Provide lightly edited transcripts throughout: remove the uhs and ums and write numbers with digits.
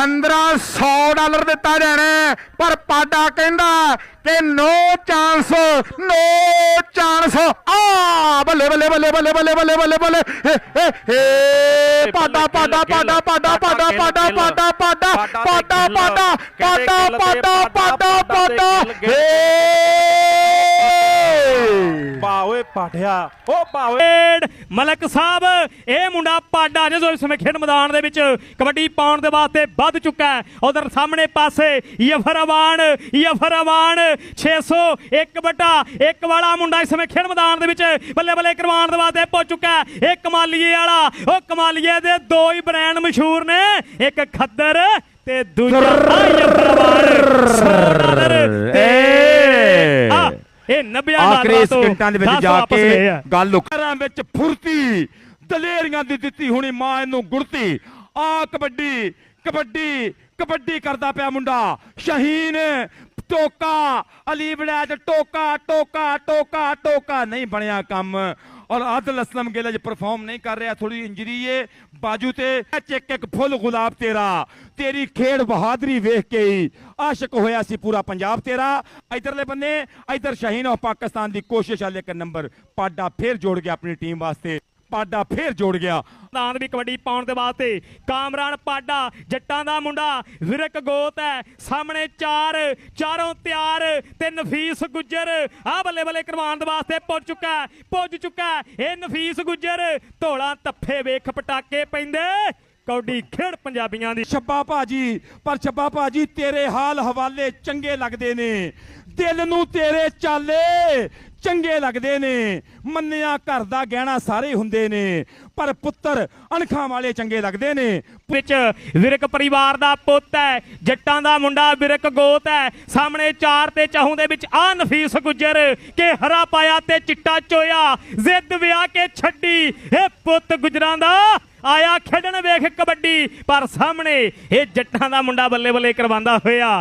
$1500 ਦਿੱਤਾ ਜਾਣਾ, ਪਰ ਪਾਡਾ ਕਹਿੰਦਾ कि नो चांस, नो चांस। बल्ले बल्ले बल्ले बल्ले बल्ले बल्ले बल्ले बल्ले पाडा पाडा पाडा पाडा पाडा पाडा पाडा पाडा पाडा पाडा पाडा पाडा पाडा पाडा पावे पाठिया ओ पावे मलक साहब ਇਹ ਮੁੰਡਾ ਪਾਡਾ ਜੋ ਇਸ ਸਮੇਂ ਖੇਡ ਮੈਦਾਨ ਦੇ ਵਿੱਚ ਕਬੱਡੀ ਪਾਉਣ ਦੇ ਵਾਸਤੇ ਵੱਧ ਚੁੱਕਾ ਹੈ। ਉਧਰ ਸਾਹਮਣੇ ਪਾਸੇ ਯਫਰਵਾਨ 601/1 ਵਾਲਾ ਮੁੰਡਾ ਇਸ ਸਮੇਂ ਖੇਡ ਮੈਦਾਨ ਦੇ ਵਿੱਚ ਬੱਲੇ ਬੱਲੇ ਕਰਵਾਉਣ ਦੇ ਵਾਸਤੇ ਪਹੁੰਚ ਚੁੱਕਾ ਹੈ। ਇਹ ਕਮਾਲੀਏ ਵਾਲਾ, ਉਹ ਕਮਾਲੀਏ ਦੇ ਦੋ ਹੀ ਬ੍ਰਾਂਡ ਮਸ਼ਹੂਰ ਨੇ, ਇੱਕ ਖੱਦਰ ਤੇ ਦੂਜਾ ਯਫਰਵਾਨ। ਇਹ 90 ਸਕਿੰਟਾਂ ਦੇ ਵਿੱਚ ਜਾ ਕੇ ਗੱਲ ਵਿੱਚ ਫੁਰਤੀ ਦਲੇਰੀਆਂ ਦੀ ਦਿੱਤੀ ਹੁਣੀ ਮਾਂ ਇਹਨੂੰ ਗੁੜਤੀ। ਆ ਕਬੱਡੀ ਕਬੱਡੀ ਕਬੱਡੀ ਕਰਦਾ ਪਿਆ ਮੁੰਡਾ ਸ਼ਹੀਨ। ਟੋਕਾ ਅਲੀ ਬਲੈਜ ਟੋਕਾ ਟੋਕਾ ਟੋਕਾ ਟੋਕਾ ਨਹੀਂ ਬਣਿਆ ਕੰਮ। और आदिल असलम गिल परफॉर्म नहीं कर रहा, थोड़ी इंजरी है बाजू ते। चेक एक फुल गुलाब तेरा, तेरी खेड़ बहादुरी वेख के ही आशिक होया सी पूरा पंजाब तेरा। इधरले बन्ने इधर शाहीन और पाकिस्तान की कोशिश है, लेकिन नंबर पाडा फिर जोड़ गया अपनी टीम वास्ते। पाडा फिर जोड़ गया मैदान भी कबड्डी पाउण दे वास्ते। कामरान पाडा जट्टां दा मुंडा विरक गोत है, सामने चारों तैयार ते नफीस गुज्जर आ बल्ले बल्ले करवाउण दे वास्ते पुज चुका है। ये नफीस गुज्जर धौला तफ्फे वेख पटाके पैंदे। कौडी खेड़ पंजाबियां दी। छब्बा भाजी पर छब्बा भाजी तेरे हाल हवाले चंगे लगदे ने, दिल नू तेरे चाले चंगे लगदे ने। मन्निया घर दा गहना सारे हुंदे ने, पर पुत्तर अणखां वाले चंगे लगदे ने। विच विरक परिवार दा पुੱਤ है, जट्टां दा मुंडा विरक गोत है। सामने चार ते चाहूं दे विच आ नफीस गुज्जर के हरा पाया ते चिट्टा चोया, जिद विआह के छड्डी। ए पुੱਤ गुजरां दा आया खेडण वेख कबड्डी, पर सामने ये जट्टां दा मुंडा बल्ले बल्ले करवांदा होया।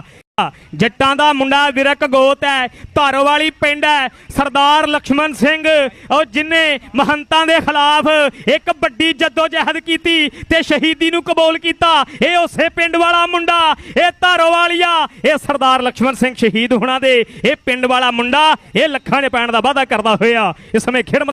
जट्टां दा मुंडा विरक गोत है, धारोवाली पिंड है। सरदार लक्ष्मण सिंह और जिन्ने महंतां दे खिलाफ एक बड़ी जद्दोजहद कीती ते शहीदी नूं कबूल कीता, ये उसे पिंड वाला मुंडा, ये धारोवालिया, ये सरदार लक्ष्मण सिंह शहीद होना दे ये पिंड वाला मुंडा, ये लखां दे पैण दा वादा करदा होया इस समय खेड